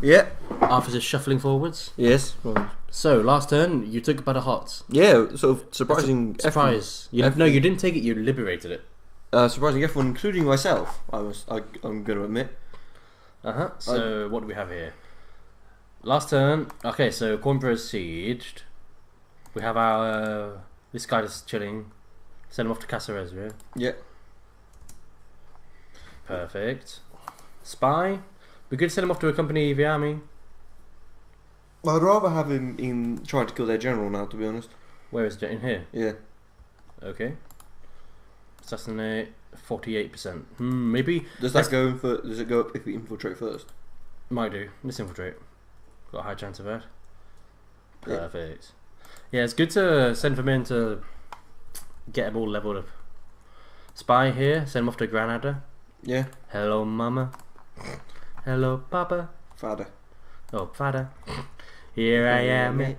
Yeah. Arthur's just shuffling forwards. Yes. So, last turn, you took by the hot. Yeah, sort of surprising. Surprise. No, you didn't take it, you liberated it. Surprising everyone, including myself, I'm going to admit. So, what do we have here? Last turn, okay, so Coimbra is sieged. We have our, this guy just chilling. Send him off to Casaresra. Yeah. Perfect. Spy. We could send him off to accompany the army. I'd rather have him in trying to kill their general now, to be honest. Where is it? In here? Yeah. Okay. Assassinate, 48%. Maybe... Does that go in for... Does it go up if we infiltrate first? Might do. Let's infiltrate. Got a high chance of that. Perfect. Yeah, it's good to send them in to get them all leveled up. Spy here, send them off to Granada. Yeah. Hello, mama. Hello, papa. Father. Oh, father. Here I am at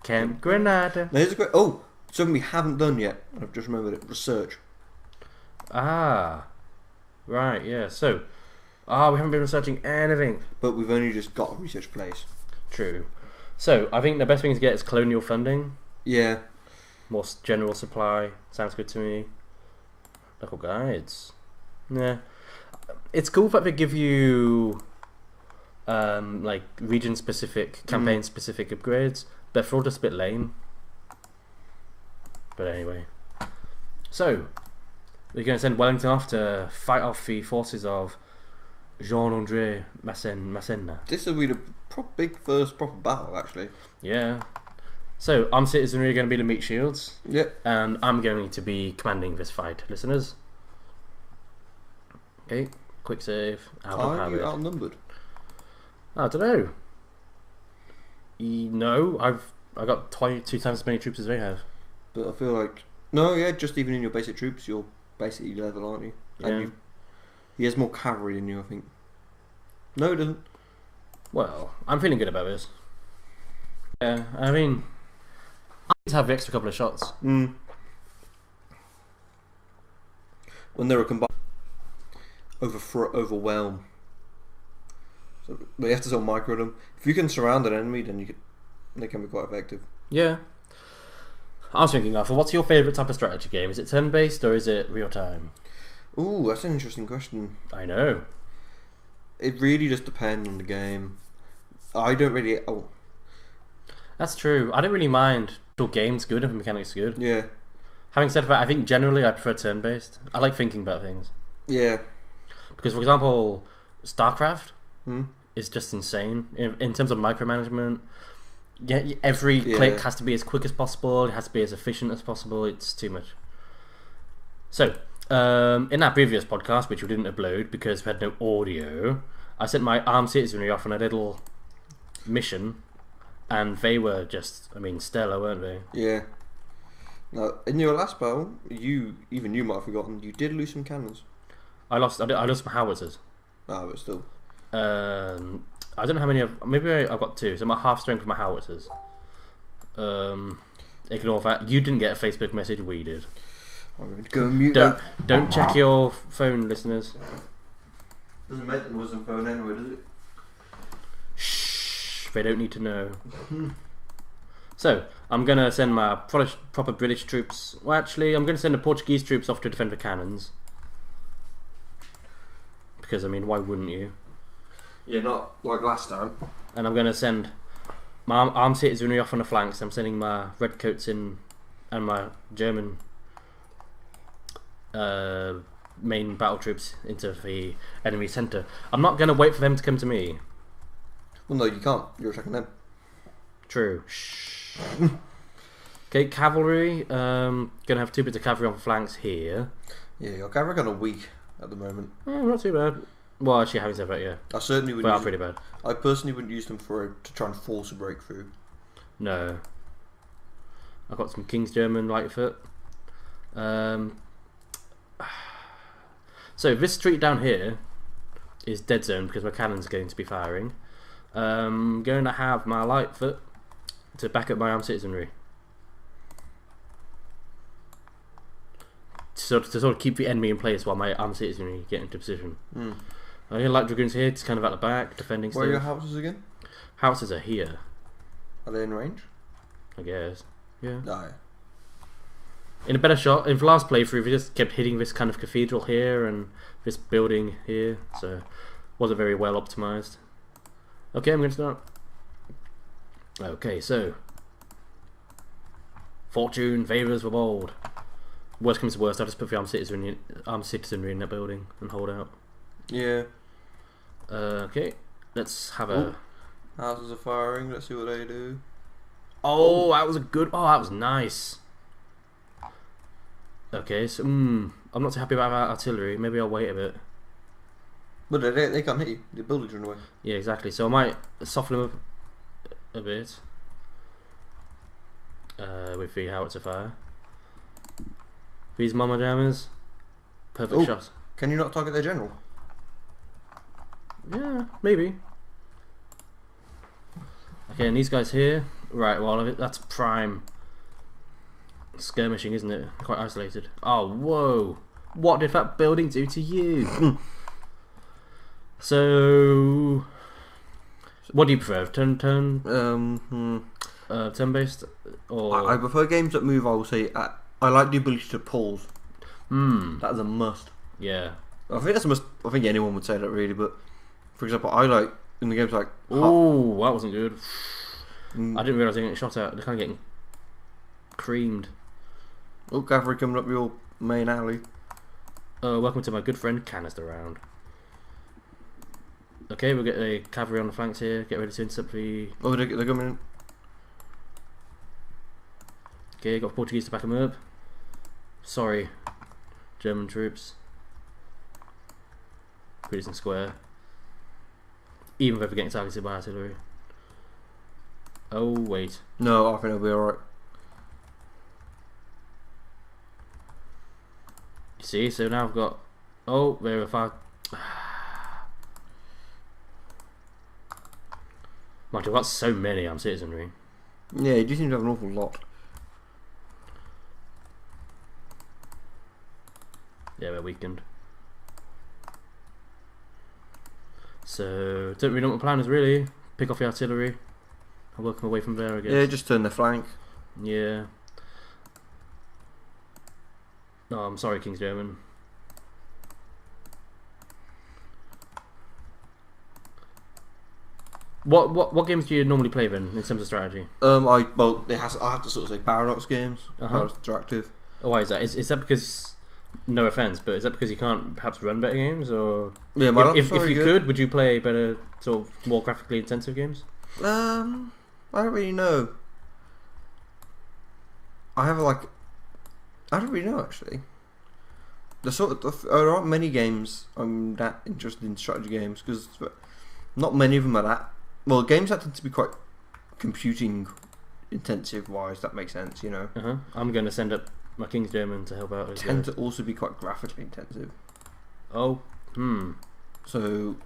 Camp Granada. Now here's a great... Oh! Something we haven't done yet. I've just remembered it. Research. Ah. Right, yeah. So, we haven't been researching anything. But we've only just got a research place. True. So, I think the best thing to get is colonial funding. Yeah. More general supply. Sounds good to me. Local guides. Yeah. It's cool that they give you like region-specific, campaign-specific upgrades. But they're all just a bit lame. But anyway. So, we're going to send Wellington off to fight off the forces of Jean-André Masséna. This will be the big first proper battle, actually. Yeah. So, armed citizenry are going to be the meat shields. Yep. And I'm going to be commanding this fight, listeners. Okay, quick save. Are you outnumbered? I don't know. No, I got 2 times as many troops as they have. But I feel like... No, yeah, just even in your basic troops, you're basically level, aren't you? Yeah. And he has more cavalry than you, I think. No, he doesn't. Well, I'm feeling good about this. Yeah, I mean... I need to have the extra couple of shots. When they're a combined... Overwhelm. So you have to sort of micro them. If you can surround an enemy, then they can be quite effective. Yeah. I was thinking, Arthur, what's your favourite type of strategy game? Is it turn-based or is it real-time? Ooh, that's an interesting question. I know. It really just depends on the game. I don't really... Oh. That's true. I don't really mind. The game's good and the mechanic's good. Yeah. Having said that, I think generally I prefer turn-based. I like thinking about things. Yeah. Because, for example, StarCraft is just insane in terms of micromanagement. Yeah, every click has to be as quick as possible. It has to be as efficient as possible. It's too much. So, in that previous podcast, which we didn't upload because we had no audio, I sent my armed citizenry off on a little mission, and they were just, I mean, stellar, weren't they? Yeah. Now, in your last battle, you might have forgotten, you did lose some cannons. I lost my howitzers. Ah, but still. I don't know how many maybe I've got 2, so I'm at half strength for my howitzers. Ignore that. You didn't get a Facebook message, we did. I'm going to go and mute that. Don't check your phone, listeners. Doesn't make the noise on phone anyway, does it? Shh, they don't need to know. So, I'm going to send my proper British troops. Well, actually, I'm going to send the Portuguese troops off to defend the cannons. Because, I mean, why wouldn't you? Yeah, not like last time. And I'm going to send my armed citizenry off on the flanks. I'm sending my redcoats in and my German main battle troops into the enemy centre. I'm not going to wait for them to come to me. Well, no, you can't. You're attacking them. True. Shh. Okay, cavalry. Going to have 2 bits of cavalry on flanks here. Yeah, your cavalry kind of weak at the moment. Not too bad. Well, actually, having said that, yeah. I certainly wouldn't. They are pretty bad. I personally wouldn't use them to try and force a breakthrough. No. I've got some King's German Lightfoot. So this street down here is dead zone because my cannon's going to be firing. I'm going to have my Lightfoot to back up my armed citizenry. To sort of keep the enemy in place while my armed citizenry get into position. Oh, yeah, light dragoons here. It's kind of at the back, defending. Where are your houses again? Houses are here. Are they in range? I guess. Yeah. No. In a better shot, in the last playthrough, we just kept hitting this kind of cathedral here and this building here, so wasn't very well optimized. Okay, I'm going to start. Okay, so fortune favours the bold. Worst comes to worst, I'll just put the armed citizenry in that building and hold out. Yeah. Okay, let's have a. Houses are firing. Let's see what they do. Oh, that was a good. Oh, that was nice. Okay, so I'm not too happy about that artillery. Maybe I'll wait a bit. But they can't hit you. The buildings run away. Yeah, exactly. So I might soften them up a bit with the howitzer fire. These mama jammers, perfect shot. Can you not target their general? Yeah, maybe. Okay, and these guys here. Right, well, that's prime skirmishing, isn't it? Quite isolated. Oh, whoa! What did that building do to you? So, what do you prefer? Turn-based, or I prefer games that move. I will say I like the ability to pause. That is a must. Yeah. I think that's a must. I think anyone would say that really, but for example, I like in the games like. Oh, that wasn't good. I didn't realise they were getting shot at. They're kind of getting creamed. Oh, cavalry coming up your main alley. Welcome to my good friend Canister Round. Okay, we'll get a cavalry on the flanks here. Get ready to intercept the. Oh, they're coming in. Okay, got Portuguese to back them up. Sorry, German troops. Pretty square. Even if we're getting targeted by artillery. Oh wait. No, I think it'll be alright. You see, so now I've got. Oh, there are 5. Mind you, I've got so many armed citizenry. Yeah, you do seem to have an awful lot. Yeah, we're weakened. So, don't really know what my plan is really. Pick off the artillery. I'll work my way from there, I guess. Yeah, just turn the flank. Yeah. Oh, I'm sorry, King's German. What games do you normally play then, in terms of strategy? I have to sort of say Paradox games. Paradox Interactive. Oh, why is that? Is that because? No offense, but is that because you can't perhaps run better games, or yeah, if you could, would you play better, sort of more graphically intensive games? I don't really know. I don't really know actually. There aren't many games I'm that interested in strategy games because not many of them are that. Well, games that tend to be quite computing intensive wise. That makes sense, you know. I'm going to send up my King's German to help out. Tend to also be quite graphically intensive. Oh, So,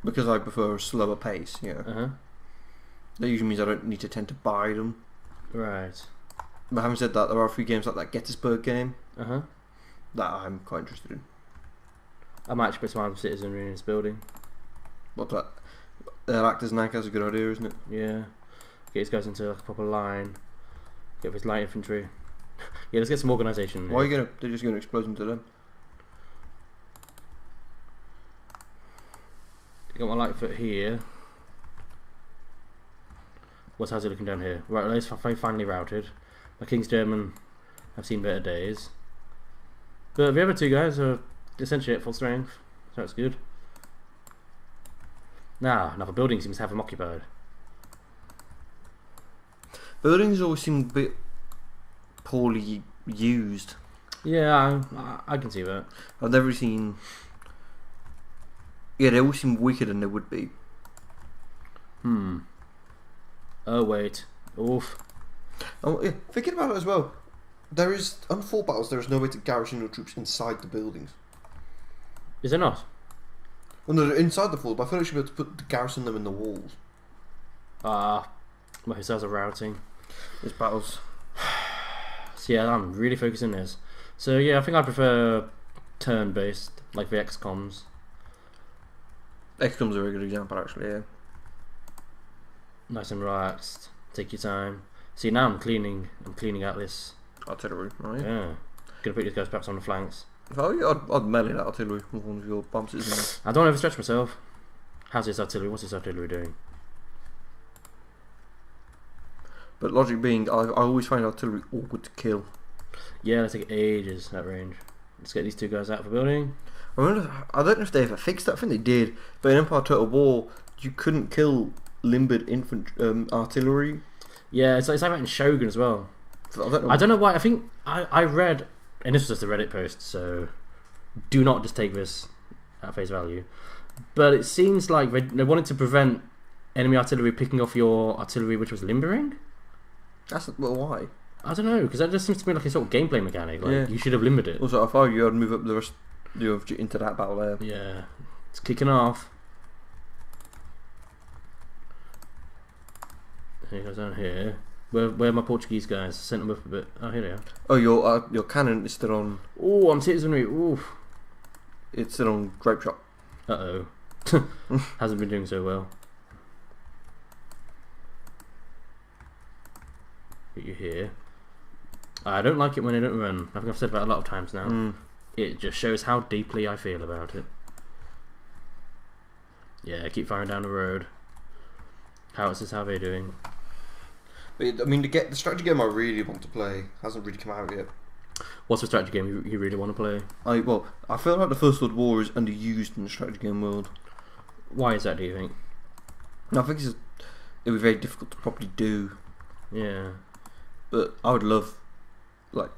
because I prefer a slower pace, you know. That usually means I don't need to tend to buy them. Right. But having said that, there are a few games like that Gettysburg game. That I'm quite interested in. I might actually put some armed citizenry in this building. What's that? Actors Nank, that's a good idea, isn't it? Yeah. Get these guys into like a proper line. Get this light infantry. Yeah, let's get some organisation. Why are you gonna? They're just gonna explode into them. Got my light foot here. How's it looking down here? Right, let's finally routed. My King's German have seen better days. But the other two guys are essentially at full strength, so that's good. Now, another building seems to have them occupied. Buildings always seem a bit poorly used. Yeah, I can see that. I've never seen. Yeah, they all seem weaker than they would be. Oh wait. Oof. Oh yeah, thinking about it as well. There is on full battles. There is no way to garrison your troops inside the buildings. Is there not? Well, no, they're inside the fort, but I feel like you should be able to garrison them in the walls. My hussars are routing. There's battles. So yeah, I'm really focusing this. So yeah, I think I prefer turn-based, like the XComs. XCOM's a very good example, actually. Yeah. Nice and relaxed. Take your time. See, now I'm cleaning out this artillery, right? Yeah. Gonna put these guys perhaps on the flanks. I'd melee that artillery with one of your bombs. I don't overstretch myself. How's this artillery? What's this artillery doing? But logic being, I always find artillery awkward to kill. Yeah, they take ages at range. Let's get these two guys out of the building. I don't know if they ever fixed that. I think they did. But in Empire Total War, you couldn't kill limbered artillery. Yeah, it's like that in Shogun as well. I don't know why. I think I read, and this was just a Reddit post, so do not just take this at face value. But it seems like they wanted to prevent enemy artillery picking off your artillery, which was limbering. Well, why? I don't know, because that just seems to be like a sort of gameplay mechanic. Like you should have limbered it. Also, I thought you would move up the rest into that battle there. Yeah, it's kicking off. Here goes down here. Where are my Portuguese guys? Sent them up a bit. Oh, here they are. Oh, your cannon is still on. Oh, I'm citizenry. Ooh. It's still on grape shot. Uh oh. Hasn't been doing so well. Get you here. I don't like it when they don't run. I think I've said that a lot of times now. It just shows how deeply I feel about it. Yeah, keep firing down the road. How is how are they doing? I mean, the strategy game I really want to play hasn't really come out yet. What's the strategy game you really want to play? I feel like the First World War is underused in the strategy game world. Why is that, do you think? I think it'd be very difficult to properly do. Yeah. But I would love, like,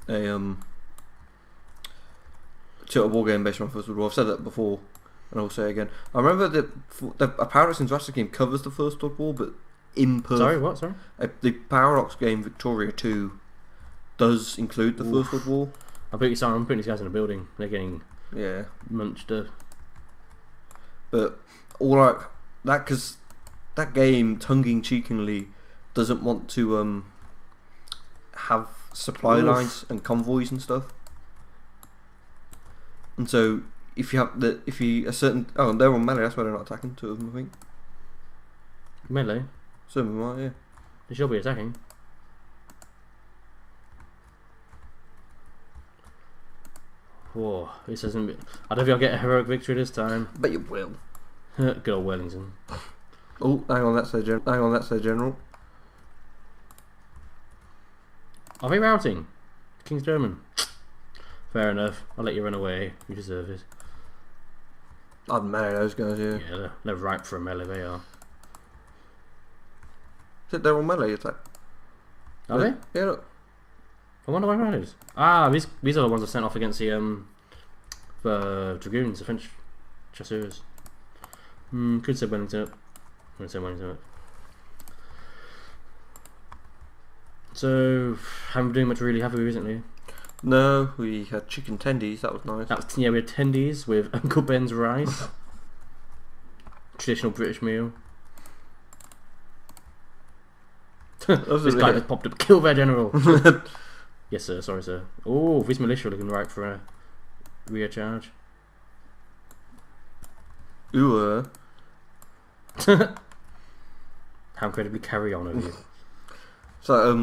a Total War game based on First World War. I've said that before, and I'll say it again. I remember that the Paradox Interactive game covers the First World War, but Sorry, what? Sorry? The Paradox game Victoria 2 does include the First World War. I'm putting these guys in a building. They're getting munched up. But because that game tongue-in-cheekingly doesn't want to have supply lines and convoys and stuff. And so if you have they're on melee, that's why they're not attacking. Two of them, I think. Melee? Some of them are, yeah. They should be attacking. Whoa, this hasn't been... I don't think I'll get a heroic victory this time. But you will. Good old Wellington. Oh, hang on, that's their general. Are they routing? King's German. Fair enough. I'll let you run away. You deserve it. I'd marry those guys, yeah. Yeah, they're ripe for a melee, they are. They're on melee attack. Are they? Yeah, look. I wonder why that is. Ah, these are the ones I sent off against the dragoons, the French chasseurs. Could say Wellington up. Could say Wellington up. So, haven't been doing much really, have we, recently? No, we had chicken tendies. That was nice. We had tendies with Uncle Ben's rice. Traditional British meal. This guy just popped up. Kill their general. Yes, sir. Sorry, sir. Oh, this militia looking right for a rear charge. Ooh. How incredibly carry on of you. So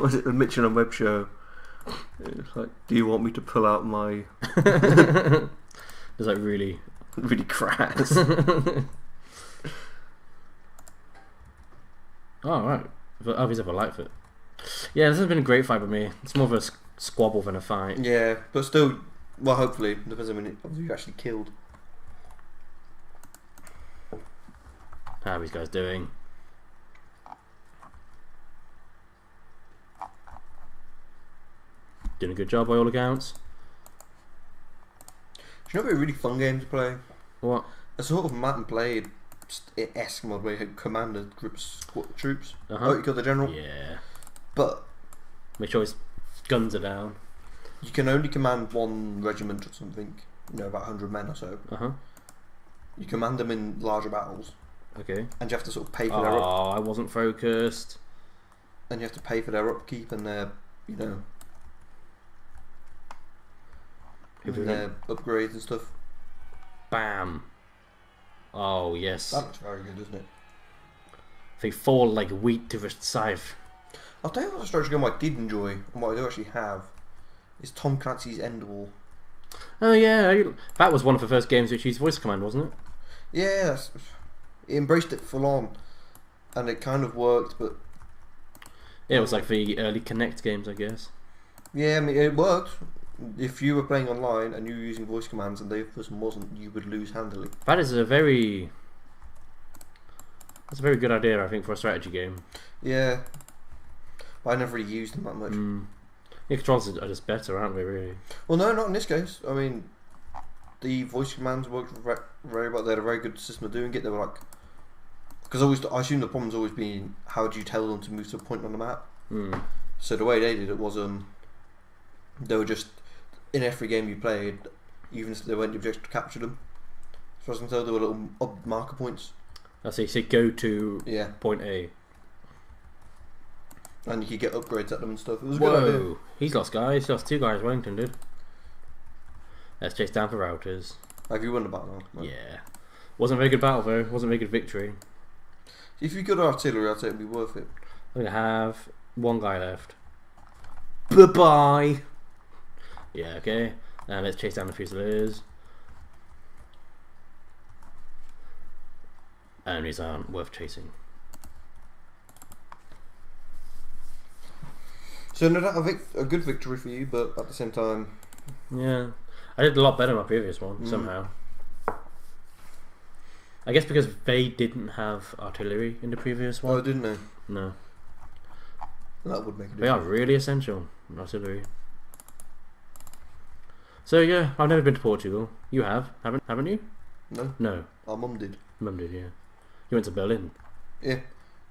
was it a Mitchell and Webb show? It's like, do you want me to pull out my? It's like really crass. Oh right. Oh, he's ever liked it. Yeah, this has been a great fight with me. It's more of a squabble than a fight. Yeah, but still, well, hopefully, depends on how many you actually killed. How are these guys doing? Doing a good job by all accounts. Do you know what would be a really fun game to play? What? A sort of Matt and Blade esque mod where you had command a group of troops. Uh-huh. Oh, you kill the general. Yeah. But make sure his guns are down. You can only command one regiment or something. You know, about 100 men or so. Uh-huh. You command them in larger battles. Okay. And you have to sort of pay for their upkeep. Oh, I wasn't focused. And you have to pay for their upkeep and their, their upgrades and stuff. Bam. Oh yes. That looks very good, doesn't it? They fall like wheat to the scythe. I'll tell you what a strategy game I did enjoy, and what I do actually have, is Tom Clancy's Endwall. Oh yeah, that was one of the first games which used voice command, wasn't it? Yeah, it embraced it full on, and it kind of worked, but... Yeah, it was like the early Kinect games, I guess. Yeah, I mean, it worked. If you were playing online and you were using voice commands and the other person wasn't, you would lose handily. That's a very good idea, I think, for a strategy game. Yeah. But I never really used them that much. The controls are just better, aren't they, really? Well, no, not in this case. I mean, the voice commands worked very well. They had a very good system of doing it. They were like... Because I assume the problem's always been, how do you tell them to move to a point on the map? So the way they did it was, they were just... In every game you played, even if they weren't the objective to capture them. So as I can tell, there were little marker points. I see, so go to point A. And you could get upgrades at them and stuff. It was a good idea. He's lost guys. He lost 2 guys, Wellington did. Let's chase down for routers. Have you won the battle now? No. Yeah. Wasn't a very good battle though. Wasn't a very good victory. If you got artillery, I'd say it'd be worth it. I'm going to have 1 guy left. Bye-bye! Yeah, okay. And let's chase down the Fusiliers. Enemies aren't worth chasing. So no, a good victory for you, but at the same time... Yeah. I did a lot better in my previous one, somehow. I guess because they didn't have artillery in the previous one. Oh, didn't they? No. That would make a difference. They are really essential, artillery. So yeah, I've never been to Portugal. You have, haven't you? No. No. Our mum did. Mum did, yeah. You went to Berlin. Yeah.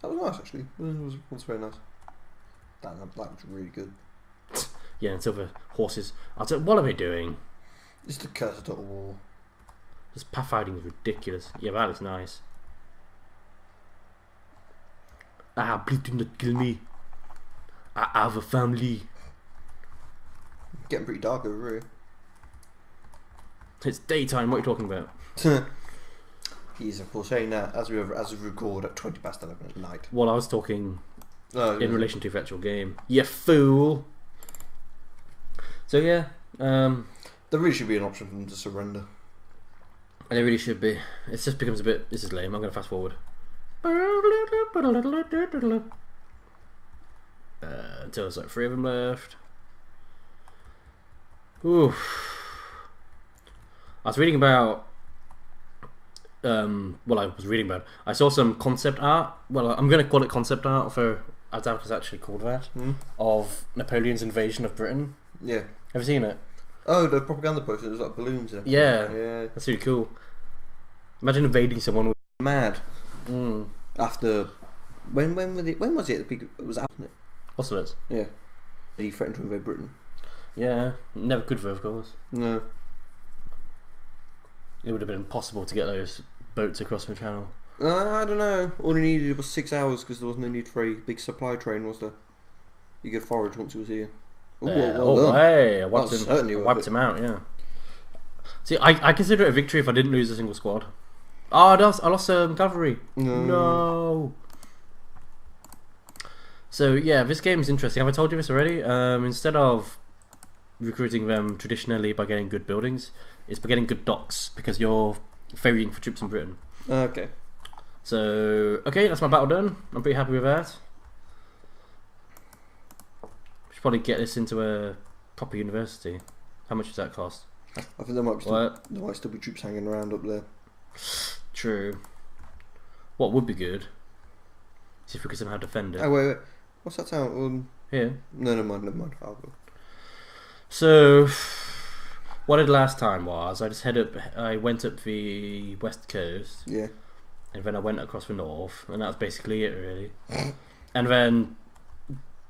That was nice, actually. It was very nice. That was really good. Yeah, until the horses... what are they doing? It's the curse of Total War. This pathfinding is ridiculous. Yeah, that looks nice. Please do not kill me. I have a family. Getting pretty dark over here. It's daytime, what are you talking about? He's of course saying that as we record at 20 past 11 at night. Well, I was talking in relation to the actual game. You fool! So yeah, there really should be an option for them to surrender. There really should be. It just becomes a bit... This is lame, I'm going to fast forward. Until there's like 3 of them left. Oof. I was reading about... I saw some concept art. Well, I'm going to call it concept art for... I doubt it's actually called that. Of Napoleon's invasion of Britain. Yeah. Have you seen it? Oh, the propaganda poster. There's like balloons in it. Yeah. Yeah. That's really cool. Imagine invading someone with... Mad. After... When was it? It was out, wasn't it? Austerlitz. Yeah. He threatened to invade Britain. Yeah. Never could have, of course. No. It would have been impossible to get those boats across the channel. I don't know. All he needed was 6 hours because there was no need for a big supply train, was there? You could forage once he was here. Ooh, hey, I wiped him out, yeah. See, I consider it a victory if I didn't lose a single squad. Oh, I lost cavalry. No. So yeah, this game is interesting. Have I told you this already? Instead of recruiting them traditionally by getting good buildings, it's by getting good docks because you're ferrying for troops in Britain. Okay. So okay, that's my battle done. I'm pretty happy with that. Should probably get this into a proper university. How much does that cost? I think there might still be troops hanging around up there. True. What would be good? See if we could somehow defend it. Oh wait. What's that town? Here. No, never mind. I'll go. So, what I did last time was I went up the west coast. Yeah. And then I went across the north, and that was basically it, really. And then,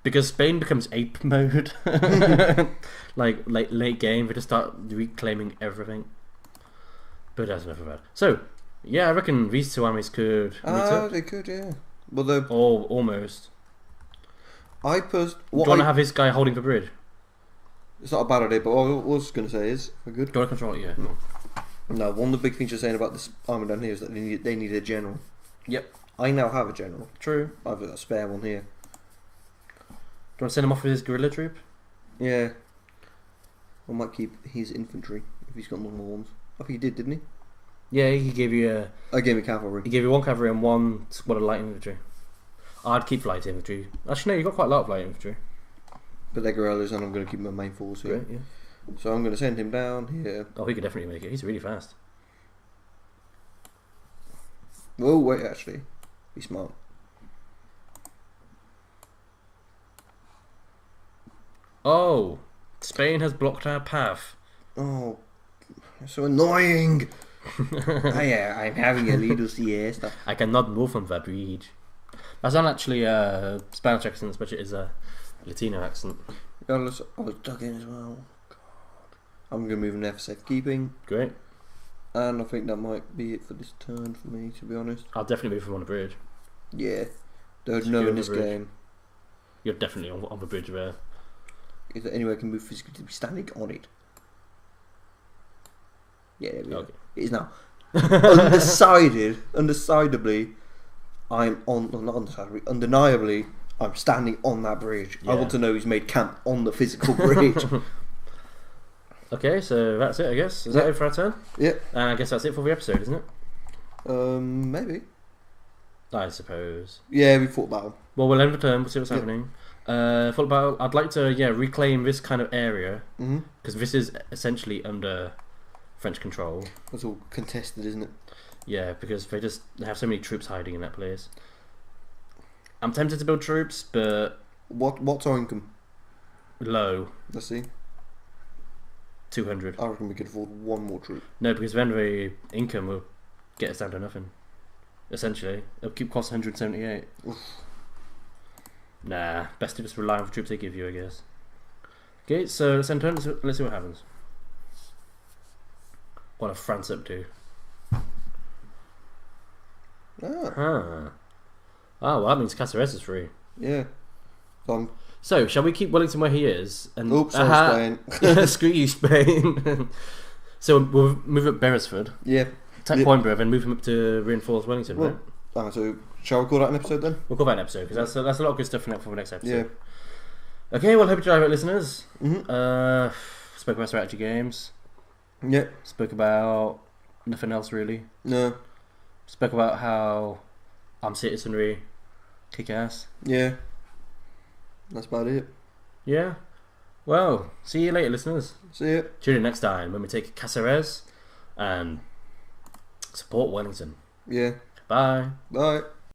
because Spain becomes ape mode, like late game, they just start reclaiming everything. But that's never bad. So, yeah, I reckon these two armies could meet up. They could, yeah. Well, almost. Do you want to have his guy holding the bridge? It's not a bad idea, but what I was going to say is, we're good. Do you want to control it? Yeah. No, one of the big things you're saying about this army down here is that they need a general. Yep. I now have a general. True. I've got a spare one here. Do you want to send him off with his guerrilla troop? Yeah. I might keep his infantry if he's got normal ones. I think he did, didn't he? Yeah, he gave you I gave me cavalry. He gave you 1 cavalry and 1 squad of light infantry. I'd keep light infantry. Actually, no, you got quite a lot of light infantry. But they're guerrillas, and I'm going to keep my main force here. Great, yeah. So I'm going to send him down here. Oh, he could definitely make it. He's really fast. Oh, wait, actually. Be smart. Oh, Spain has blocked our path. Oh, so annoying. Yeah, I'm having a little siesta. I cannot move from that bridge. That's not actually a Spanish accent, but it is a Latino accent. I was dug in as well. God. I'm going to move him there for safekeeping. Great. And I think that might be it for this turn for me, to be honest. I'll definitely move from on the bridge. Yeah. Don't know in this game. You're definitely on the bridge there. Is there any way I can move physically to be standing on it? Yeah, there we go. It is now. Undecidedly, I'm on, well, not undecidedly, undeniably, I'm standing on that bridge. Yeah. I want to know he's made camp on the physical bridge. Okay, so that's it, I guess. Is that it for our turn? Yeah. And I guess that's it for the episode, isn't it? Maybe. I suppose. Yeah, we fought battle. Well, we'll end the turn, we'll see what's happening. Fought battle, I'd like to, reclaim this kind of area, because this is essentially under French control. It's all contested, isn't it? Yeah, because they have so many troops hiding in that place. I'm tempted to build troops, but what's our income? Low. Let's see. 200. I reckon we could afford 1 more troop. No, because then the income will get us down to nothing. Essentially, it'll keep cost 178. Oof. Nah, best to just rely on the troops they give you, I guess. Okay, so let's end turn. Let's see what happens. What are France up to? Oh, well, that means Caceres is free. Yeah. So, shall we keep Wellington where he is? And oops, sorry, Spain. Screw you, Spain. So we'll move up Beresford. Yeah. Attack Coimbra, then move him up to reinforce Wellington, right? So, shall we call that an episode then? We'll call that an episode, because that's a lot of good stuff for the next episode. Yeah. Okay, well, hope you enjoyed it, listeners. Spoke about strategy games. Yeah. Spoke about nothing else, really. No. Spoke about how I'm citizenry, kick ass. Yeah. That's about it. Yeah. Well, see you later, listeners. See ya. Tune in next time when we take Caceres and support Wellington. Yeah. Bye. Bye.